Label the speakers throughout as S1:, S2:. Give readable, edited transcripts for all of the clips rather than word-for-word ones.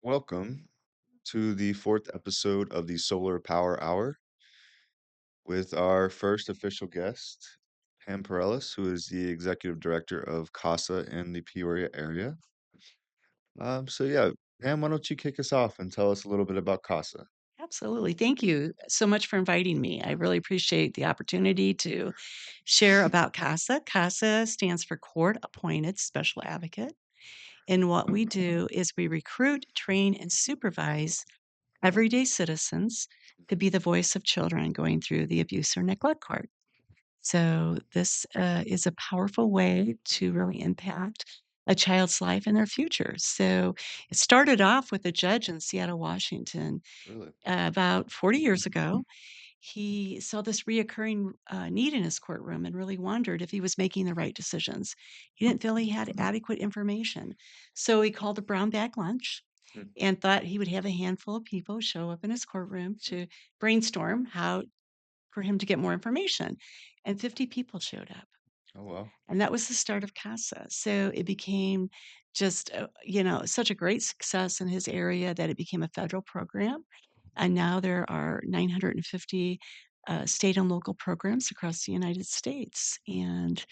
S1: Welcome to the fourth episode of the Solar Power Hour with our first official guest, Pam Perrilles, who is the Executive Director of CASA in the Peoria area. So, Pam, why don't you kick us off and tell us a little bit about CASA?
S2: Absolutely. Thank you so much for inviting me. I really appreciate the opportunity to share about CASA. CASA stands for Court Appointed Special Advocate. And what we do is we recruit, train, and supervise everyday citizens to be the voice of children going through the abuse or neglect court. So, this is a powerful way to really impact a child's life and their future. So, it started off with a judge in Seattle, Washington,
S1: Really?
S2: about 40 years ago. He saw this reoccurring need in his courtroom and really wondered if he was making the right decisions. He didn't feel he had adequate information. So he called a brown bag lunch
S1: Hmm.
S2: and thought he would have a handful of people show up in his courtroom to brainstorm how for him to get more information. And 50 people showed up.
S1: Oh, wow.
S2: And that was the start of CASA. So it became just, such a great success in his area that it became a federal program. And now there are 950 state and local programs across the United States. And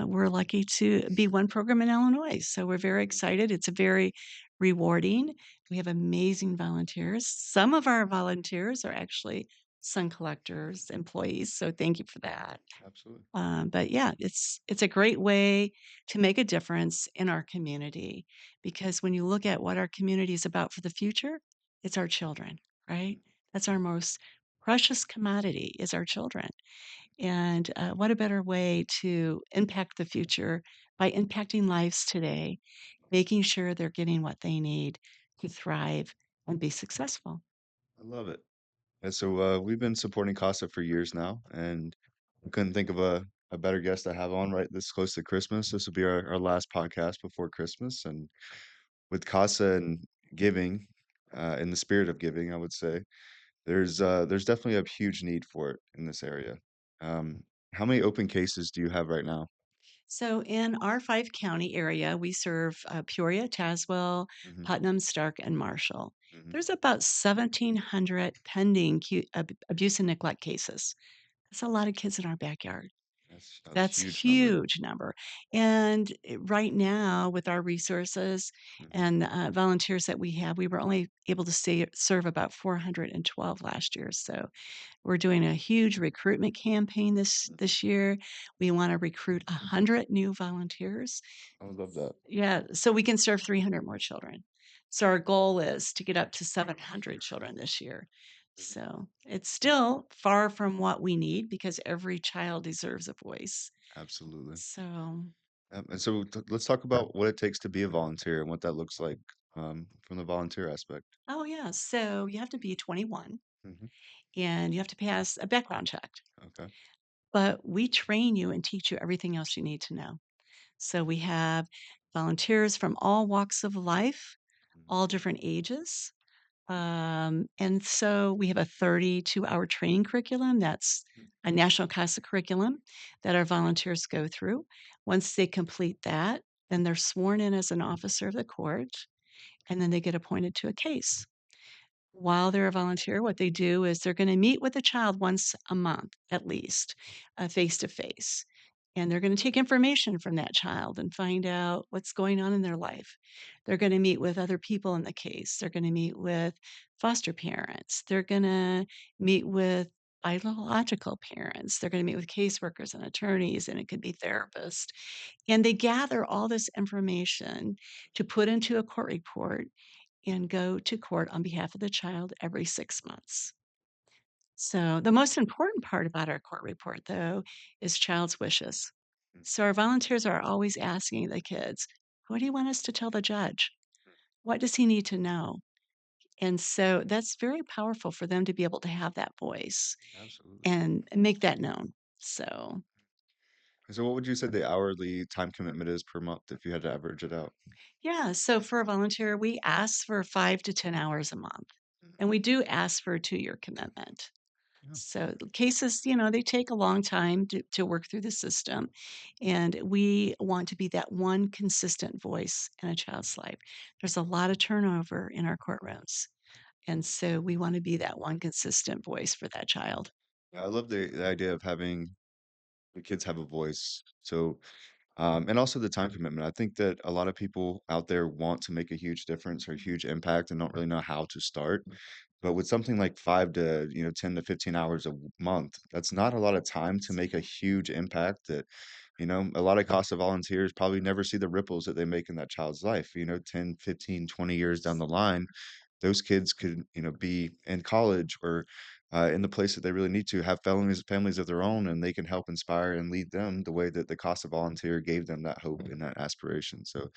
S2: we're lucky to be one program in Illinois. So we're very excited. It's a very rewarding. We have amazing volunteers. Some of our volunteers are actually sun collectors, employees. So thank you for that.
S1: Absolutely.
S2: But yeah, it's a great way to make a difference in our community because when you look at what our community is about for the future, it's our children, right? That's our most precious commodity is our children. And what a better way to impact the future by impacting lives today, making sure they're getting what they need to thrive and be successful.
S1: I love it. And so we've been supporting CASA for years now, and I couldn't think of a better guest to have on right this close to Christmas. This will be our last podcast before Christmas. And with CASA and giving, in the spirit of giving, I would say, there's definitely a huge need for it in this area. Um, how many open cases do you have right now?
S2: So in our 5 county area, we serve Peoria, Tazewell,
S1: Hmm.
S2: Putnam, Stark, and Marshall.
S1: Hmm.
S2: There's about 1,700 pending abuse and neglect cases. That's a lot of kids in our backyard.
S1: That's a
S2: That's
S1: huge number.
S2: huge number. And right now, with our resources
S1: Hmm.
S2: and volunteers that we have, we were only able to serve about 412 last year. So we're doing a huge recruitment campaign this year. We want to recruit 100 new volunteers.
S1: I would love that.
S2: Yeah, so we can serve 300 more children. So our goal is to get up to 700 children this year.
S1: Mhm.
S2: So it's still far from what we need because every child deserves a voice.
S1: Absolutely.
S2: So,
S1: Let's talk about what it takes to be a volunteer and what that looks like from the volunteer aspect.
S2: oh yeah, so you have to be 21
S1: Hmm.
S2: and you have to pass a background check.
S1: Okay.
S2: But we train you and teach you everything else you need to know. So we have volunteers from all walks of life,
S1: Hmm.
S2: all different ages. And so we have a 32-hour training curriculum that's a national CASA curriculum that our volunteers go through. Once they complete that, then they're sworn in as an officer of the court, and then they get appointed to a case. While they're a volunteer, what they do is they're going to meet with a child once a month, at least, face to face. And they're going to take information from that child and find out what's going on in their life. They're going to meet with other people in the case. They're going to meet with foster parents. They're going to meet with biological parents. They're going to meet with caseworkers and attorneys, and it could be therapists. And they gather all this information to put into a court report and go to court on behalf of the child every 6 months. So, the most important part about our court report, though, is child's wishes. So, our volunteers are always asking the kids, what do you want us to tell the judge? What does he need to know? And so that's very powerful for them to be able to have that voice
S1: Absolutely.
S2: and make that known. So,
S1: So what would you say the hourly time commitment is per month if you had to average it out?
S2: yeah, so for a volunteer, we ask for 5 to 10 hours a month. And we do ask for a 2-year commitment.
S1: Yeah.
S2: So the cases, they take a long time to work through the system. And we want to be that one consistent voice in a child's life. There's a lot of turnover in our courtrooms. And so we want to be that one consistent voice for that child.
S1: Yeah, I love the idea of having the kids have a voice. So, and also the time commitment. I think that a lot of people out there want to make a huge difference or a huge impact and don't really know how to start. But with something like 5 to, 10 to 15 hours a month, that's not a lot of time to make a huge impact that, a lot of CASA volunteers probably never see the ripples that they make in that child's life, 10, 15, 20 years down the line. Those kids could, be in college or in the place that they really need to have families of their own, and they can help inspire and lead them the way that the CASA volunteer gave them that hope and that aspiration. So,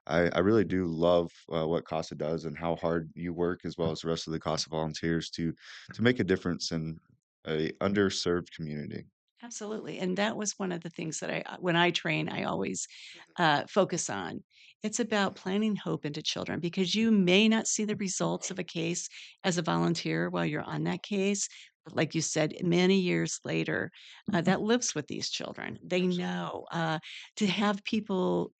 S1: I really do love what CASA does and how hard you work, as well as the rest of the CASA volunteers, to make a difference in a underserved community.
S2: Absolutely, and that was one of the things that when I train, I always, focus on. It's about planting hope into children because you may not see the results of a case as a volunteer while you're on that case, but like you said, many years later, that lives with these children. They
S1: Absolutely.
S2: know, to have people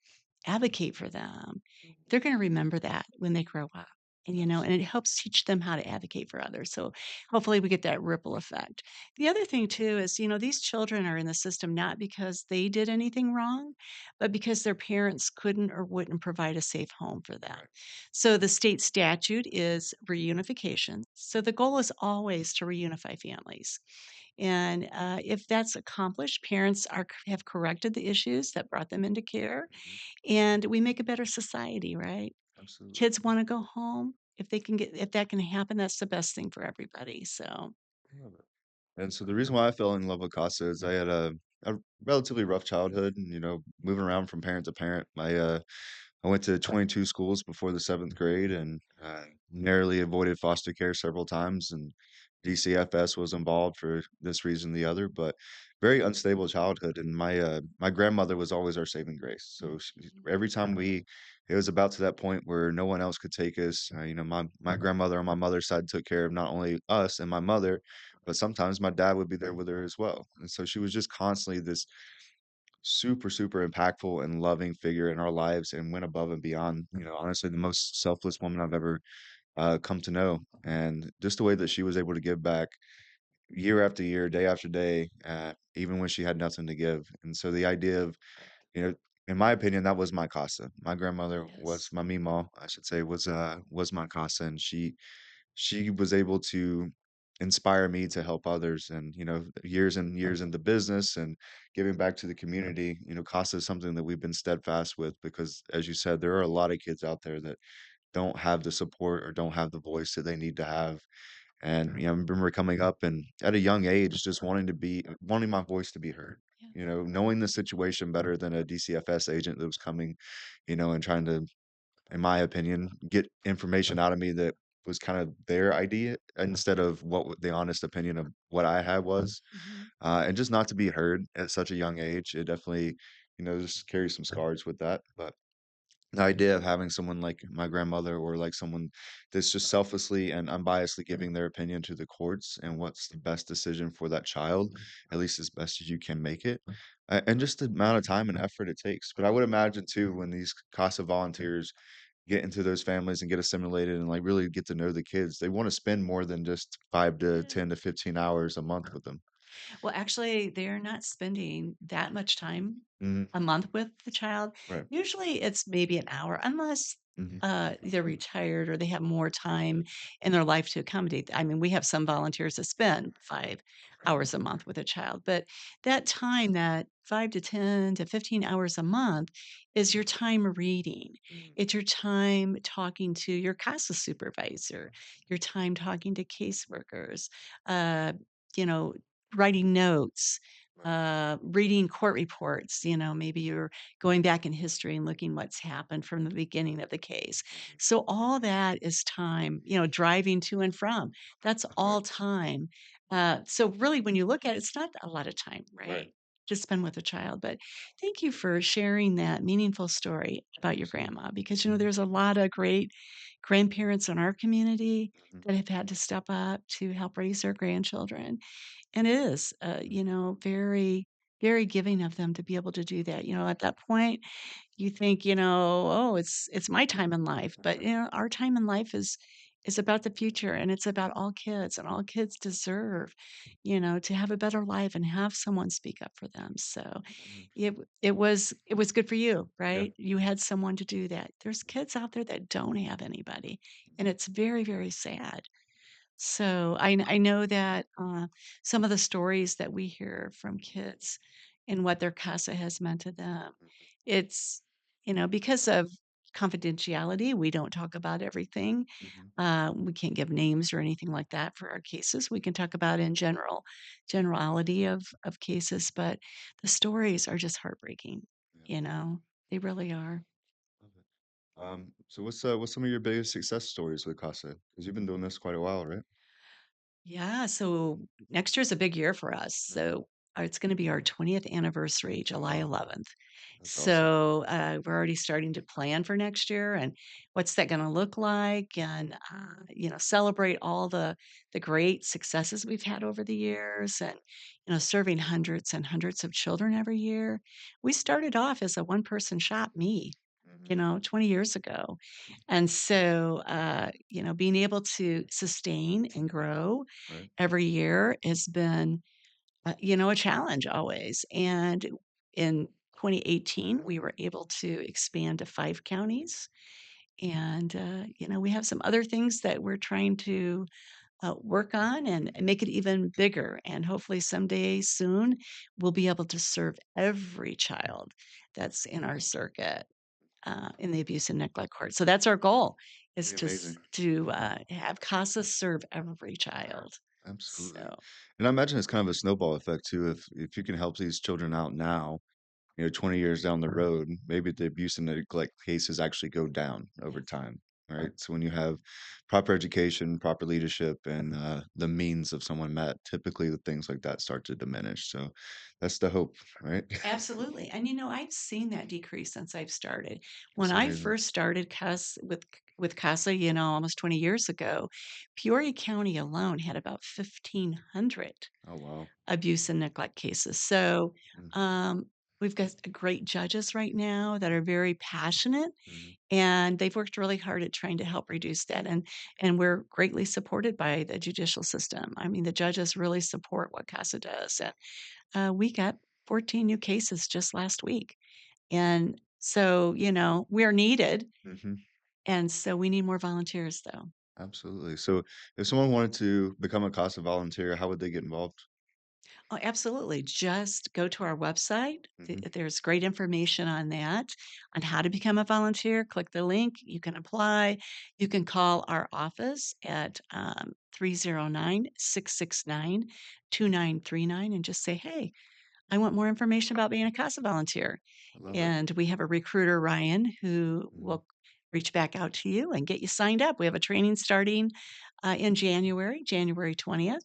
S2: advocate for them, they're gonna remember that when they grow up, and it
S1: Absolutely.
S2: helps teach them how to advocate for others, so hopefully we get that ripple effect. The other thing too is, these children are in the system not because they did anything wrong, but because their parents couldn't or wouldn't provide a safe home for them.
S1: Right.
S2: So the state statute is reunification. So the goal is always to reunify families. And if that's accomplished, parents have corrected the issues that brought them into care,
S1: Mhm.
S2: and we make a better society, right?
S1: Absolutely.
S2: Kids want to go home. If that can happen, that's the best thing for everybody. So,
S1: I love it. And so the reason why I fell in love with Casa is I had a relatively rough childhood and, moving around from parent to parent. I went to 22 schools before the seventh grade and narrowly avoided foster care several times. And DCFS was involved for this reason, or the other, but very unstable childhood. And my grandmother was always our saving grace. So every time it was about to that point where no one else could take us. My grandmother on my mother's side took care of not only us and my mother, but sometimes my dad would be there with her as well. And so she was just constantly this super, super impactful and loving figure in our lives and went above and beyond, honestly, the most selfless woman I've ever come to know. And just the way that she was able to give back year after year, day after day, even when she had nothing to give. And so the idea of, you know, in my opinion, that was my casa. My grandmother was
S2: yes.
S1: my mima, I should say, was my casa, and she was able to inspire me to help others. And years and years into business and giving back to the community, casa is something that we've been steadfast with, because as you said, there are a lot of kids out there that don't have the support or don't have the voice that they need to have. And I remember coming up and at a young age just wanting my voice to be heard,
S2: Yeah.
S1: knowing the situation better than a DCFS agent that was coming, and trying to, in my opinion, get information out of me that was kind of their idea instead of the honest opinion of what I had was.
S2: Mhm.
S1: And just not to be heard at such a young age, it definitely, just carries some scars with that. But the idea of having someone like my grandmother or like someone that's just selflessly and unbiasedly giving their opinion to the courts and what's the best decision for that child, at least as best as you can make it, and just the amount of time and effort it takes. But I would imagine too, when these CASA volunteers get into those families and get assimilated and like really get to know the kids, they want to spend more than just 5 to
S2: Yeah.
S1: 10 to 15 hours a month with them.
S2: Well, actually, they're not spending that much time
S1: Mhm.
S2: a month with the child.
S1: Right.
S2: Usually it's maybe an hour, unless
S1: Mhm.
S2: they're retired or they have more time in their life to accommodate. I mean, we have some volunteers that spend 5 hours a month with a child, but that time, that 5 to 10 to 15 hours a month, is your time reading. It's your time talking to your CASA supervisor, your time talking to caseworkers, uh, you know, writing notes,
S1: Right.
S2: reading court reports. Maybe you're going back in history and looking what's happened from the beginning of the case.
S1: Mhm.
S2: So all that is time, driving to and from. That's
S1: Right.
S2: all time. So really, when you look at it, it's not a lot of time,
S1: Right.
S2: right? to spend with a child. But thank you for sharing that meaningful story about your
S1: Absolutely.
S2: grandma because,
S1: Mhm,
S2: there's a lot of great grandparents in our community
S1: mhm,
S2: that have had to step up to help raise their grandchildren. And it is, very, very giving of them to be able to do that. At that point, you think, "Oh, it's my time in life," but, our time in life is about the future, and it's about all kids, and all kids deserve, to have a better life and have someone speak up for them, so
S1: mhm.
S2: it was good for you,
S1: Yeah.
S2: right? You had someone to do that. There's kids out there that don't have anybody, and
S1: Mhm,
S2: it's very, very sad. So I know that, some of the stories that we hear from kids and what their CASA has meant to them,
S1: mhm,
S2: it's, because of confidentiality, we don't talk about everything.
S1: mhm.
S2: We can't give names or anything like that for our cases. We can talk about in generality of cases, but the stories are just heartbreaking,
S1: Yeah,
S2: you know? They really are.
S1: love it. So what's some of your biggest success stories with Casa? Because you've been doing this quite a while, right?
S2: Yeah, so next year's a big year for us.
S1: Mhm.
S2: So it's going to be our 20th anniversary,
S1: Oh,
S2: July
S1: wow.
S2: 11th.
S1: That's awesome.
S2: So we're already starting to plan for next year and what's that going to look like, and celebrate all the great successes we've had over the years, and serving hundreds and hundreds of children every year. We started off as a one person shop, me,
S1: Mhm.
S2: 20 years ago. And so, being able to sustain and grow
S1: Right.
S2: every year has been, a challenge always. And in 2018, we were able to expand to 5 counties. And, we have some other things that we're trying to work on and make it even bigger. And hopefully, someday soon, we'll be able to serve every child that's in our circuit in the abuse and neglect court. So that's our goal is
S1: Pretty amazing.
S2: to have CASA serve every child.
S1: Absolutely.
S2: So
S1: And I imagine it's kind of a snowball effect too. If you can help these children out now, 20 years down the road, maybe the abuse and neglect cases actually go down over
S2: yes,
S1: time, right? So when you have proper education, proper leadership, and the means of someone met, typically the things like that start to diminish. So that's the hope, right?
S2: absolutely. And I've seen that decrease since I've started. When
S1: That's
S2: I
S1: amazing.
S2: first started with CASA, almost 20 years ago, Peoria County alone had about 1,500
S1: Oh, wow.
S2: abuse and neglect cases. So
S1: Hmm.
S2: um, we've got great judges right now that are very passionate.
S1: Hmm.
S2: And they've worked really hard at trying to help reduce that, and we're greatly supported by the judicial system. I mean, the judges really support what CASA does, and, we got 14 new cases just last week, and so, we're needed,
S1: Hmm.
S2: and so we need more volunteers, though.
S1: Absolutely. So if someone wanted to become a CASA volunteer, how would they get involved?
S2: Oh, absolutely. Just go to our website.
S1: Hmm.
S2: There's great information on that, on how to become a volunteer. Click the link. You can apply. You can call our office at 309 and just say, hey, I want more information about being a CASA volunteer.
S1: I love it.
S2: And we have a recruiter, Ryan, who
S1: Hmm.
S2: will reach back out to you and get you signed up. We have a training starting in January 20th.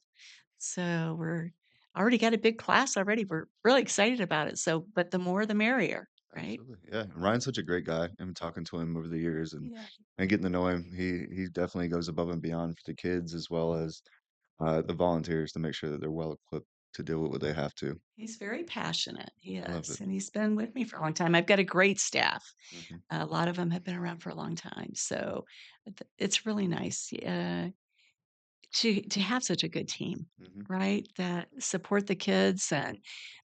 S2: So we're already got a big class already. We're really excited about it. So, but the more the merrier, right?
S1: Absolutely. Yeah. Ryan's such a great guy. I've been talking to him over the years
S2: Yeah.
S1: and getting to know him. He definitely goes above and beyond for the kids as well as the volunteers to make sure that they're well equipped to deal with what they have to.
S2: He's very passionate. He
S1: I love
S2: is.
S1: it.
S2: And he's been with me for a long time. I've got a great staff.
S1: Hmm.
S2: A lot of them have been around for a long time. So it's really nice to have such a good team,
S1: Hmm.
S2: right? That support the kids, and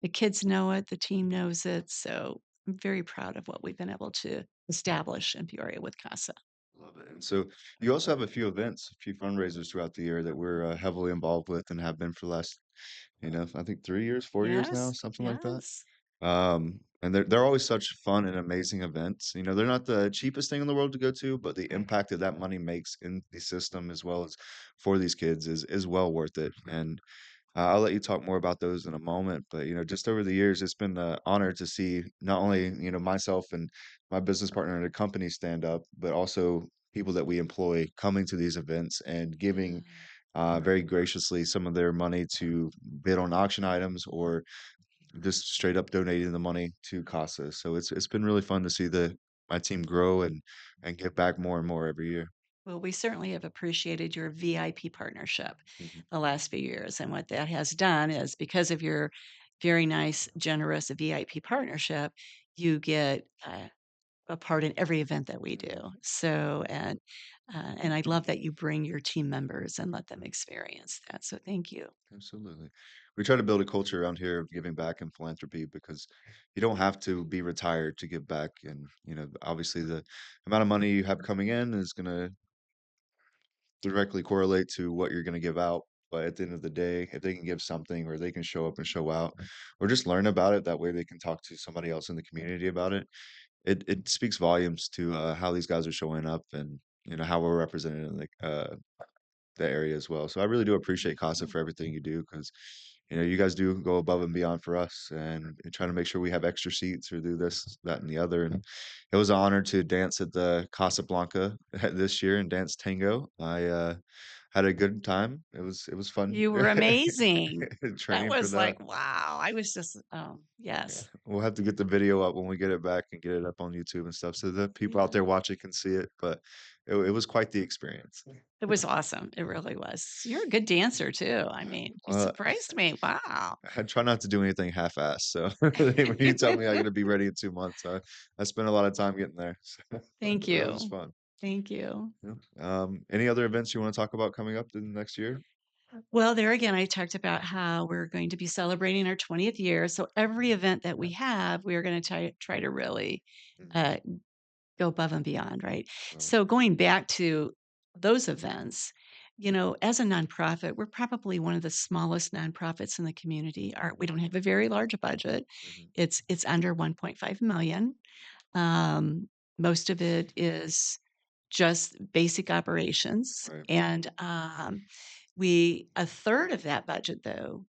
S2: the kids know it, the team knows it. So I'm very proud of what we've been able to establish in Peoria with CASA.
S1: Love it. And so you also have a few events, a few fundraisers throughout the year that we're heavily involved with and have been for the last, I think 3 years, 4 years now,
S2: Yes,
S1: something like that.
S2: yes.
S1: And they're always such fun and amazing events. They're not the cheapest thing in the world to go to, but the impact that that money makes in the system as well as for these kids is well worth it. And I'll let you talk more about those in a moment, but just over the years, it's been an honor to see not only myself and my business partner in the company stand up, but also people that we employ coming to these events and giving very graciously some of their money to bid on auction items or just straight up donating the money to CASA. So it's been really fun to see the my team grow and give back more and more every year.
S2: Well, we certainly have appreciated your VIP partnership
S1: Mhm.
S2: the last few years. And what that has done is because of your very nice, generous VIP partnership, you get a part in every event that we do.
S1: Mhm.
S2: So, and I love that you bring your team members and let them experience that. So, thank you.
S1: Absolutely. We try to build a culture around here of giving back and philanthropy because you don't have to be retired to give back. And, obviously the amount of money you have coming in is going to directly correlate to what you're going to give out. But at the end of the day, if they can give something or they can show up and show out or just learn about it, that way they can talk to somebody else in the community about it. It speaks volumes to how these guys are showing up and, how we're represented in the area as well. So I really do appreciate CASA for everything you do because, you guys do go above and beyond for us and trying to make sure we have extra seats or do this, that, and the other. And it was an honor to dance at the Casablanca this year and dance tango. I had a good time. It was fun
S2: You were amazing. That
S1: training for
S2: was
S1: that.
S2: like, wow. I was just, oh,
S1: Yeah,
S2: yes.
S1: we'll have to get the video up when we get it back and get it up on YouTube and stuff so the people out
S2: Yeah.
S1: there watching can see it. But it was quite the experience.
S2: It was awesome. It really was. You're a good dancer too. I mean, you
S1: Uh,
S2: surprised me. Wow.
S1: I try not to do anything half-assed, so when you tell me I gotta be ready in 2 months, I spent a lot of time getting there, so but
S2: Thank
S1: it was
S2: you.
S1: fun.
S2: Thank you.
S1: Yeah. Any other events you wanna talk about coming up in the next year?
S2: Well, there again, I talked about how we're going to be celebrating our 20th year. So every event that we have, we are going to try to really
S1: Mhm.
S2: uh, go above and beyond, right?
S1: Oh,
S2: So going back to those events, as a nonprofit, we're probably one of the smallest nonprofits in the community. We don't have a very large budget.
S1: mhm,
S2: It's under 1.5 million. Um, Most of it is just basic operations,
S1: right,
S2: and we a third of that budget though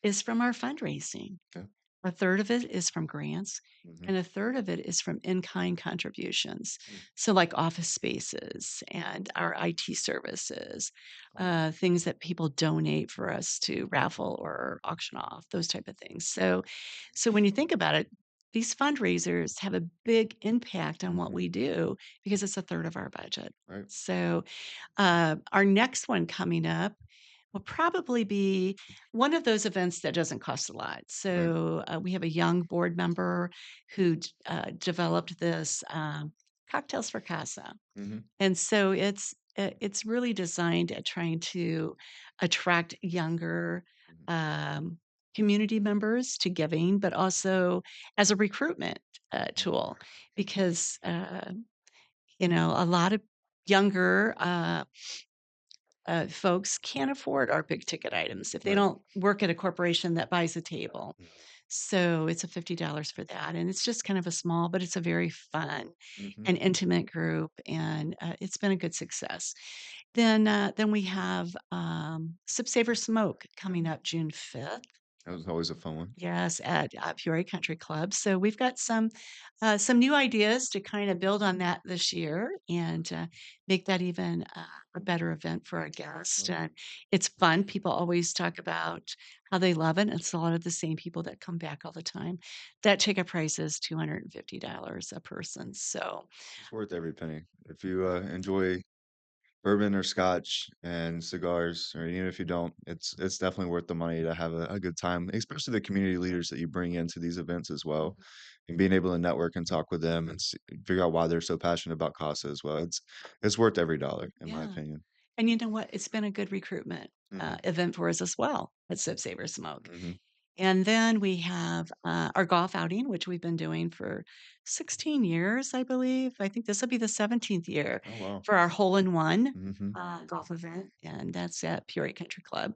S2: is from our fundraising.
S1: yeah,
S2: A third of it is from grants,
S1: mhm,
S2: and a third of it is from in-kind contributions.
S1: mm,
S2: So, like office spaces and our IT services,
S1: oh,
S2: things that people donate for us to raffle or auction off, those type of things. So when you think about it, these fundraisers have a big impact on what
S1: mhm,
S2: we do because it's a third of our budget.
S1: right,
S2: So, our next one coming up will probably be one of those events that doesn't cost a lot.
S1: right,
S2: So, we have a young board member who developed this cocktails for casa,
S1: mhm,
S2: and so it's really designed at trying to attract younger
S1: mhm,
S2: um, community members to giving, but also as a recruitment
S1: mhm,
S2: tool because a lot of younger folks can't afford our big ticket items if they
S1: right,
S2: don't work at a corporation that buys a table.
S1: mhm,
S2: So it's a $50 for that. And it's just kind of a small, but it's a very fun
S1: mhm,
S2: and intimate group. And it's been a good success. Then we have Savor Smoke coming up June 5th.
S1: that was always a fun one.
S2: Yes, at Peoria Country Club. So we've got some new ideas to kind of build on that this year and make that even a better event for our guests.
S1: Right,
S2: And it's fun. People always talk about how they love it. It's a lot of the same people that come back all the time. That ticket price is $250 a person. So
S1: it's worth every penny. If you, enjoy bourbon or scotch and cigars, or even if you don't, it's definitely worth the money to have a good time, especially the community leaders that you bring into these events as well, and being able to network and talk with them and figure out why they're so passionate about CASA as well. It's worth every dollar, in my
S2: yeah.
S1: opinion.
S2: And you know what? It's been a good recruitment
S1: Hmm.
S2: event for us as well at Savor Smoke.
S1: Hmm.
S2: And then we have our golf outing, which we've been doing for 16 years, I believe. I think this will be the 17th year
S1: Oh wow.
S2: for our hole in one
S1: Hmm.
S2: golf event. And that's at Peoria Country Club.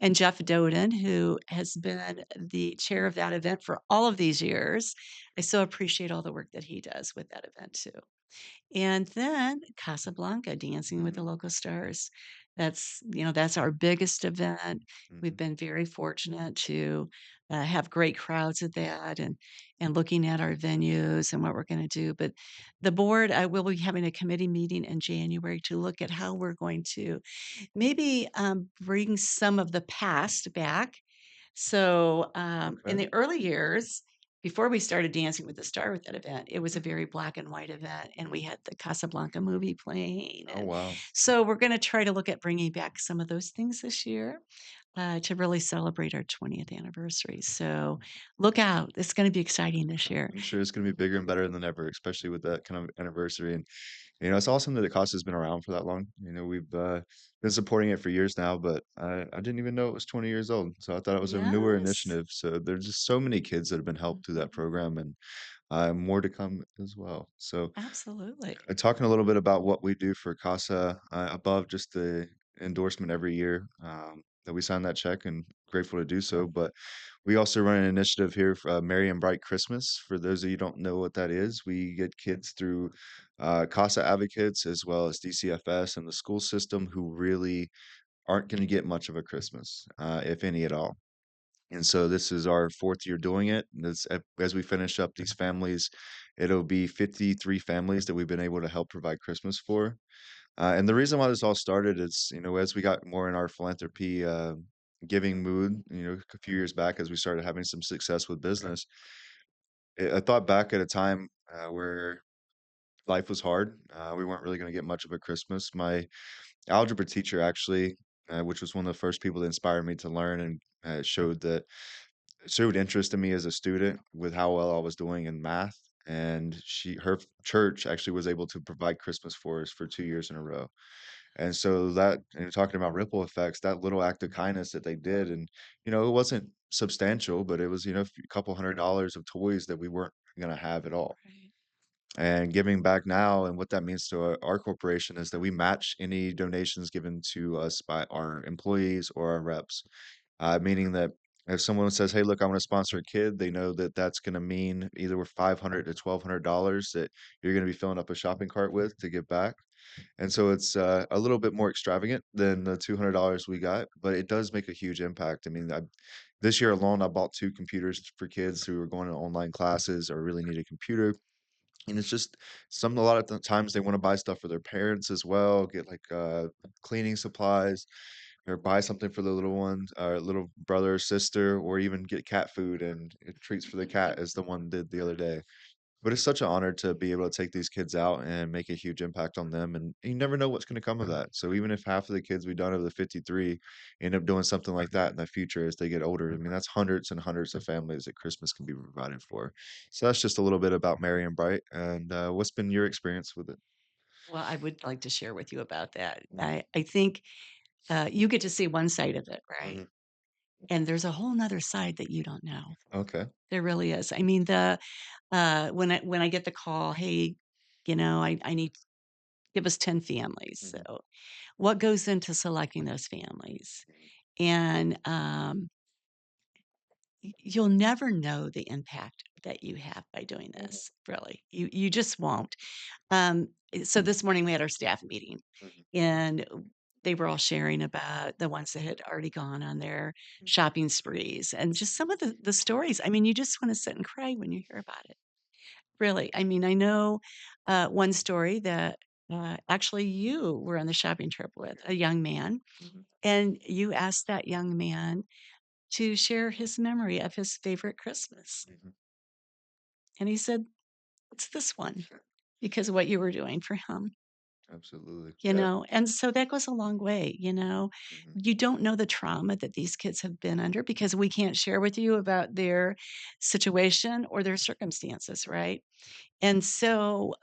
S2: And Jeff Doden, who has been the chair of that event for all of these years, I so appreciate all the work that he does with that event too. And then Casablanca, Dancing with the
S1: Hmm.
S2: Local Stars. That's our biggest event. We've
S1: Hmm.
S2: been very fortunate to have great crowds at that and looking at our venues and what we're going to do. But the board, I will be having a committee meeting in January to look at how we're going to maybe bring some of the past back So, in
S1: Okay.
S2: the early years, before we started Dancing with the Star with that event, it was a
S1: Mhm.
S2: very black and white event, and we had the Casablanca movie playing,
S1: Oh,
S2: and
S1: wow.
S2: so we're gonna try to look at bringing back some of those things this year, to really celebrate our 20th anniversary. So look out, it's gonna be exciting this year.
S1: I'm sure it's gonna be bigger and better than ever, especially with that kind of anniversary, and, it's awesome that the Casa has been around for that long. We've, been supporting it for years now, but I didn't even know it was 20 years old, so I thought it was a newer
S2: Yes.
S1: initiative, so there's just so many kids that have been helped through that
S2: Mhm.
S1: program and, more to come as well. So,
S2: Absolutely.
S1: talking a little bit about what we do for CASA, above just the endorsement every year, that we sign that check and grateful to do so, but we also run an initiative here, Merry and Bright Christmas. For those of you who don't know what that is, we get kids through CASA advocates as well as DCFS and the school system who really aren't going to get much of a Christmas, if any at all. And so this is our fourth year doing it. And as we finish up these families, it'll be 53 families that we've been able to help provide Christmas for. And the reason why this all started is, as we got more in our philanthropy giving mood, a few years back as we started having some success with business, I thought back at a time where life was hard. We weren't really going to get much of a Christmas. My algebra teacher, actually, which was one of the first people that inspired me to learn and showed interest in me as a student with how well I was doing in math. And her church actually was able to provide Christmas for us for 2 years in a row. And so that, and talking about ripple effects, that little act of kindness that they did, and it wasn't substantial, but it was a couple $100 of toys that we weren't going to have at all.
S2: Right.
S1: And giving back now, and what that means to our corporation is that we match any donations given to us by our employees or our reps. Meaning that if someone says, "Hey, look, I want to sponsor a kid," they know that that's going to mean either with $500 to $1,200 that you're going to be filling up a shopping cart with to give back. And so it's a little bit more extravagant than the $200 we got, but it does make a huge impact. I mean, this year alone, I bought 2 computers for kids who are going to online classes or really need a computer. And it's just a lot of the times they want to buy stuff for their parents as well, get like cleaning supplies or buy something for the little ones, little brother or sister, or even get cat food and treats for the cat, as the one did the other day. But it's such an honor to be able to take these kids out and make a huge impact on them, and you never know what's gonna come of that. So even if half of the kids we've done of the 53 end up doing something like that in the future as they get older, I mean, that's hundreds and hundreds of families that Christmas can be provided for. So that's just a little bit about Merry and Bright, and, what's been your experience with it?
S2: Well, I would like to share with you about that.
S1: Mhm,
S2: I think, you get to see one side of it, right?
S1: mhm.
S2: And there's a whole 'nother side that you don't know.
S1: Okay.
S2: There really is. I mean, when I get the call, "Hey, I need give us 10 families."
S1: Mhm,
S2: So, what goes into selecting those families?
S1: mhm,
S2: And, you'll never know the impact that you have by doing
S1: mhm,
S2: this, really. You just won't. So this morning we had our staff meeting,
S1: mhm,
S2: and they were all sharing about the ones that had already gone on their shopping sprees and just some of the stories. I mean, you just want to sit and cry when you hear about it. Really. I mean, I know one story that actually you were on the shopping trip with a young man,
S1: mhm,
S2: and you asked that young man to share his memory of his favorite Christmas.
S1: mhm.
S2: And he said, "It's this one," because of what you were doing for him.
S1: Absolutely.
S2: You
S1: Yeah.
S2: know, and so that goes a long way, you know?
S1: Mhm,
S2: You don't know the trauma that these kids have been under because we can't share with you about their situation or their circumstances, right? And so,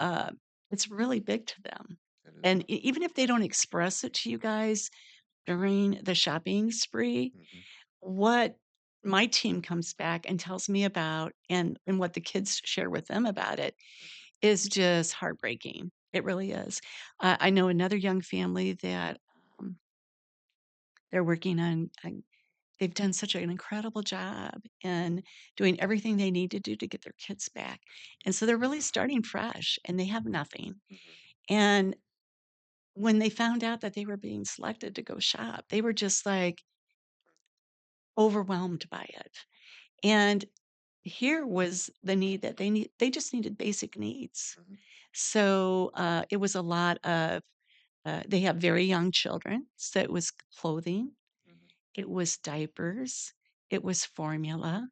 S2: it's really big to them.
S1: it is.
S2: And even if they don't express it to you guys during the shopping spree,
S1: Mhm,
S2: what my team comes back and tells me about and what the kids share with them about it
S1: mhm,
S2: is just heartbreaking. It really is. I know another young family that, um, they're working on they've done such an incredible job in doing everything they need to do to get their kids back, and so they're really starting fresh, and they have nothing,
S1: mhm,
S2: and when they found out that they were being selected to go shop, they were just, like, overwhelmed by it, and here was the need that they just needed basic needs.
S1: mhm,
S2: So, it was a lot of they have very young children, so it was clothing,
S1: mhm,
S2: it was diapers, it was formula,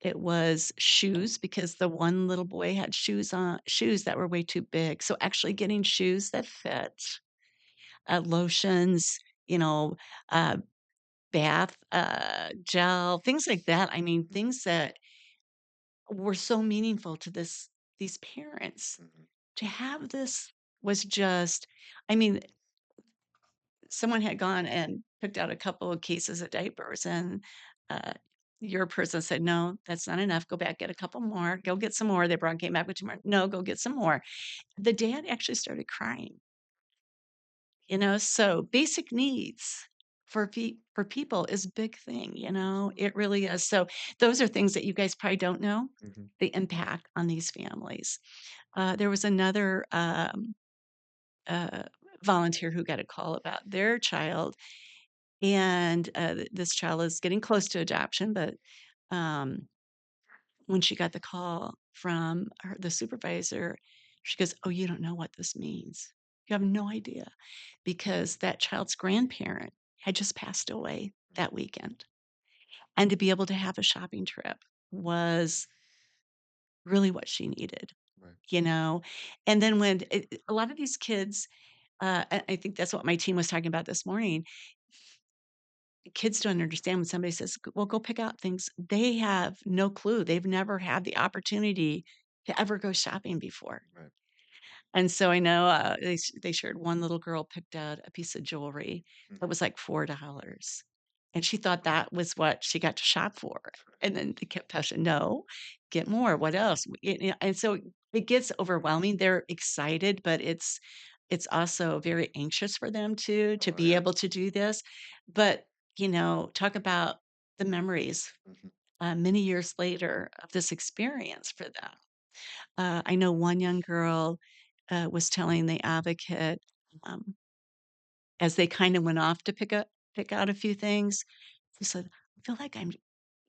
S2: it was shoes because the one little boy had shoes that were way too big. So actually getting shoes that fit, lotions, you know, uh, bath gel, things like that. I mean, things that were so meaningful to these parents.
S1: Mhm.
S2: To have this was just, I mean, someone had gone and picked out a couple of cases of diapers, and uh, your person said, "No, that's not enough. Go back, get a couple more. Go get some more." They brought came back with 2 more. "No, go get some more." The dad actually started crying, you know? So basic needs for people is a big thing, you know? It
S1: Absolutely.
S2: really is. So those are things that you guys probably don't know,
S1: Mhm.
S2: the impact on these families. There was another, uh, volunteer who got a call about their child, and, this child is getting close to adoption, but, um, when she got the call from the supervisor, she goes, "Oh, you don't know what this means. You have no idea," because that child's grandparent had just passed away that weekend, and to be able to have a shopping trip was really what she needed,
S1: Right.
S2: you know? And then when a lot of these kids, I think that's what my team was talking about this morning. Kids don't understand when somebody says, Well, go pick out things." They have no clue. They've never had the opportunity to ever go shopping before.
S1: Right.
S2: And so I know, they shared one little girl picked out a piece of jewelry that
S1: Mhm.
S2: was like $4, and she thought that was what she got to shop for, and then they kept pushing, "No, get more. What else?" And so it gets overwhelming. They're excited, but it's also very anxious for them to
S1: Oh,
S2: be
S1: yeah.
S2: able to do this. But, talk about the memories,
S1: Mhm.
S2: many years later of this experience for them. I know one young girl, was telling the advocate, um, as they kinda went off to pick out a few things, she said, "I feel like I'm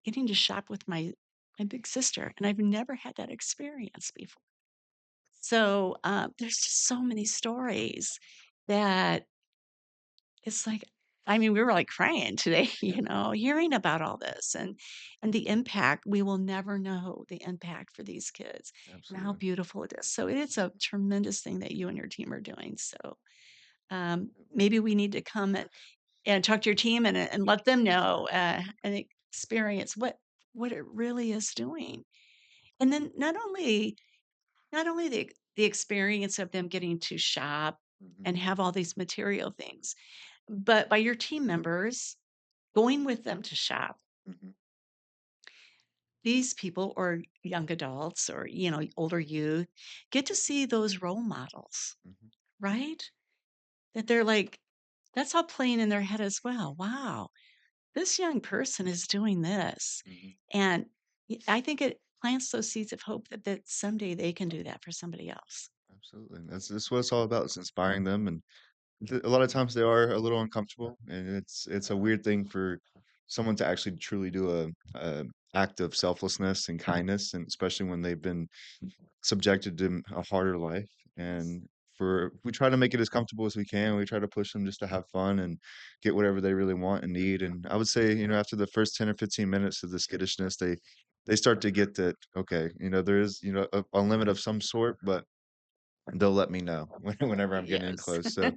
S2: getting to shop with my big sister, and I've never had that experience before." So, there's just so many stories that it's like, I mean, we were, like, crying today,
S1: Yeah.
S2: hearing about all this and the impact. We will never know the impact for these kids and how
S1: Absolutely.
S2: beautiful it is. So it is a tremendous thing that you and your team are doing. So, maybe we need to come and talk to your team and let them know, and experience what it really is doing. And then not only the experience of them getting to shop
S1: Mhm.
S2: and have all these material things, but by your team members going with them to shop,
S1: Mhm.
S2: these people or young adults or, older youth get to see those role models,
S1: Mhm.
S2: right? That they're like, that's all playing in their head as well. Wow, this young person is doing this.
S1: Mhm.
S2: And I think it plants those seeds of hope that someday they can do that for somebody else.
S1: Absolutely. That's what it's all about. It's inspiring them, and a lot of times they are a little uncomfortable, and it's a weird thing for someone to actually truly do a act of selflessness and kindness, and especially when they've been subjected to a harder life.
S2: Yes.
S1: And we try to make it as comfortable as we can. We try to push them just to have fun and get whatever they really want and need. And I would say, after the first 10 or 15 minutes of the skittishness, they start to get that, okay, there is, a limit of some sort, but they'll let me know whenever I'm getting
S2: Yes.
S1: close. So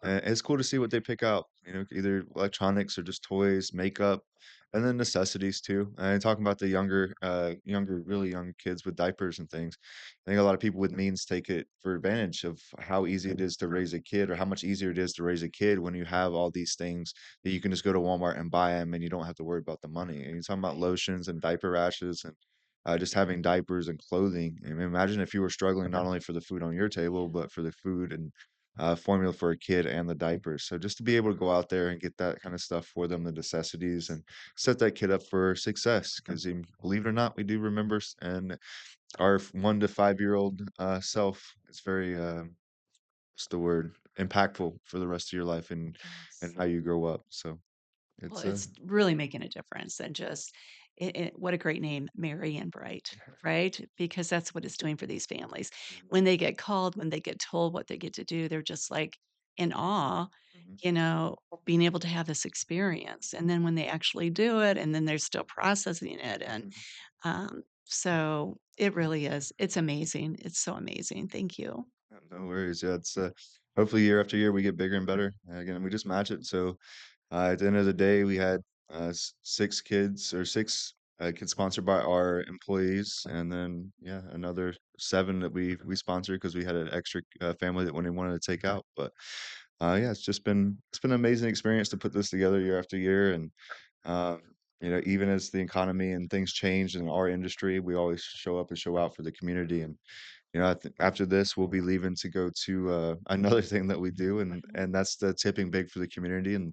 S1: it's cool to see what they pick out, either electronics or just toys, makeup, and then necessities too. And talking about the younger, really young kids with diapers and things, I think a lot of people with means take it for advantage of how easy it is to raise a kid, or how much easier it is to raise a kid when you have all these things that you can just go to Walmart and buy them, and you don't have to worry about the money. And you're talking about lotions and diaper rashes and just having diapers and clothing. I mean, imagine if you were struggling not only for the food on your table, but for the food and formula for a kid and the diapers. So just to be able to go out there and get that kind of stuff for them, the necessities, and set that kid up for success. Because believe it or not, we do remember, and our 1 to 5 year old self is very, what's the word, impactful for the rest of your life, and
S2: Yes.
S1: how you grow up. So
S2: Well,
S1: it's
S2: it's really making a difference and just what a great name, Merry and Bright, right? Because that's what it's doing for these families.
S1: Mhm.
S2: When they get called, when they get told what they get to do, they're just like in awe being able to have this experience. And then when they actually do it, and then they're still processing it. And so it really is. It's amazing. It's so amazing. Thank you.
S1: No worries. Yeah, it's hopefully year after year we get bigger and better. Again, we just match it. So at the end of the day, we had six kids or six kids sponsored by our employees, and then yeah, another seven that we sponsored because we had an extra family that when they wanted to take out. But yeah, it's been an amazing experience to put this together year after year, and um, even as the economy and things change in our industry, we always show up and show out for the community. And I think after this, we'll be leaving to go to another thing that we do, and that's the tipping big for the community. And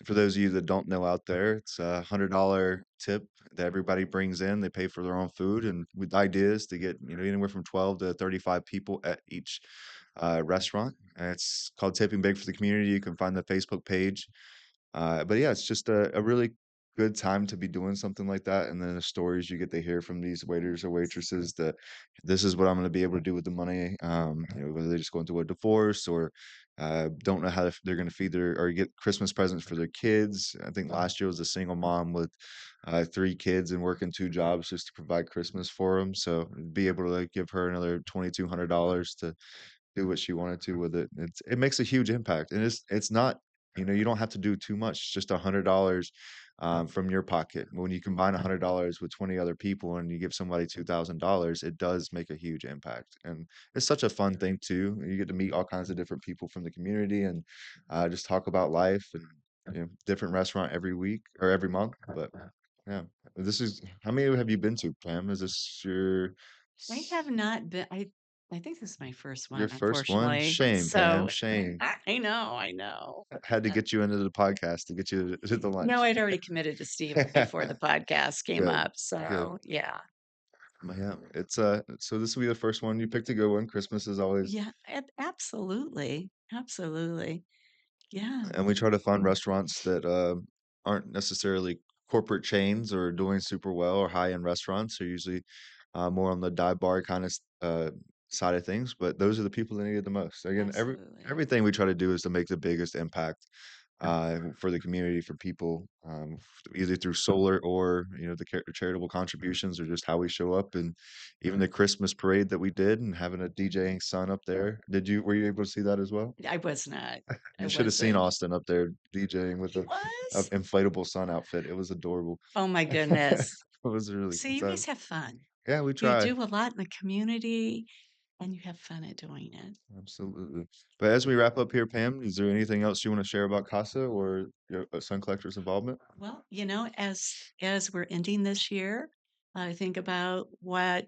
S1: for those of you that don't know out there, it's a $100 tip that everybody brings in. They pay for their own food, and the idea is to get anywhere from 12 to 35 people at each restaurant. And it's called Tipping Big for the Community. You can find the Facebook page, but yeah, it's just a really good time to be doing something like that. And then the stories you get to hear from these waiters or waitresses that this is what I'm going to be able to do with the money. Whether they're just going through a divorce or don't know how they're going to feed their or get Christmas presents for their kids. I think last year was a single mom with three kids and working two jobs just to provide Christmas for them. So be able to like, give her another $2,200 to do what she wanted to with it. It makes a huge impact, and it's not you don't have to do too much. Just $100 from your pocket. When you combine $100 with 20 other people and you give somebody $2,000, it does make a huge impact. And it's such a fun thing too. You get to meet all kinds of different people from the community and just talk about life and different restaurant every week or every month. But yeah, this is how many have you been to, Pam? Is this
S2: I have not been. I think this is my first
S1: your
S2: one,
S1: first one?
S2: unfortunately.
S1: Shame, Pam,
S2: So
S1: shame.
S2: I know, I know.
S1: Had to get you into the podcast to get you to the
S2: No,
S1: lunch.
S2: I'd already committed to Steve before the podcast came
S1: Good,
S2: up.
S1: good.
S2: So yeah,
S1: Yeah, it's so this will be the first one. You picked a good one. Christmas is always,
S2: yeah, absolutely, absolutely. Yeah,
S1: and we try to find restaurants that aren't necessarily corporate chains or doing super well or high-end restaurants. They're usually more on the dive bar kind of side of things, but those are the people that need it the most. Again,
S2: absolutely,
S1: everything we try to do is to make the biggest impact for the community, for people, either through solar or the charitable contributions, or just how we show up, and even the Christmas parade that we did, and having a DJing son up there. Were you able to see that as well?
S2: I was not. I
S1: You should have seen
S2: wasn't.
S1: Austin up there DJing with
S2: He
S1: a
S2: was.
S1: inflatable sun outfit. It was adorable.
S2: Oh my goodness.
S1: It was a really
S2: So
S1: good
S2: you
S1: time.
S2: guys have fun.
S1: Yeah, we
S2: You
S1: try.
S2: do a lot in the community, and you have fun at doing it.
S1: Absolutely. But as we wrap up here, Pam, is there anything else you want to share about CASA or your Sun Collector's involvement?
S2: Well, as we're ending this year, think about what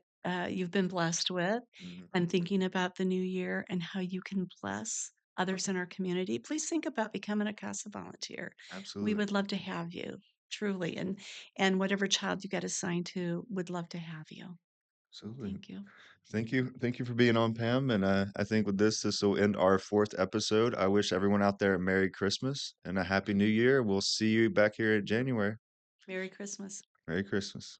S2: you've been blessed with,
S1: Mhm.
S2: and thinking about the new year and how you can bless others in our community. Please think about becoming a CASA volunteer. We
S1: Absolutely.
S2: would love to have you, truly, and whatever child you get assigned to, would love to have you.
S1: Absolutely.
S2: Thank you.
S1: Thank you for being on, Pam. And I think with this will end our fourth episode. I wish everyone out there a Merry Christmas and a Happy New Year. We'll see you back here in January.
S2: Merry Christmas.
S1: Merry Christmas.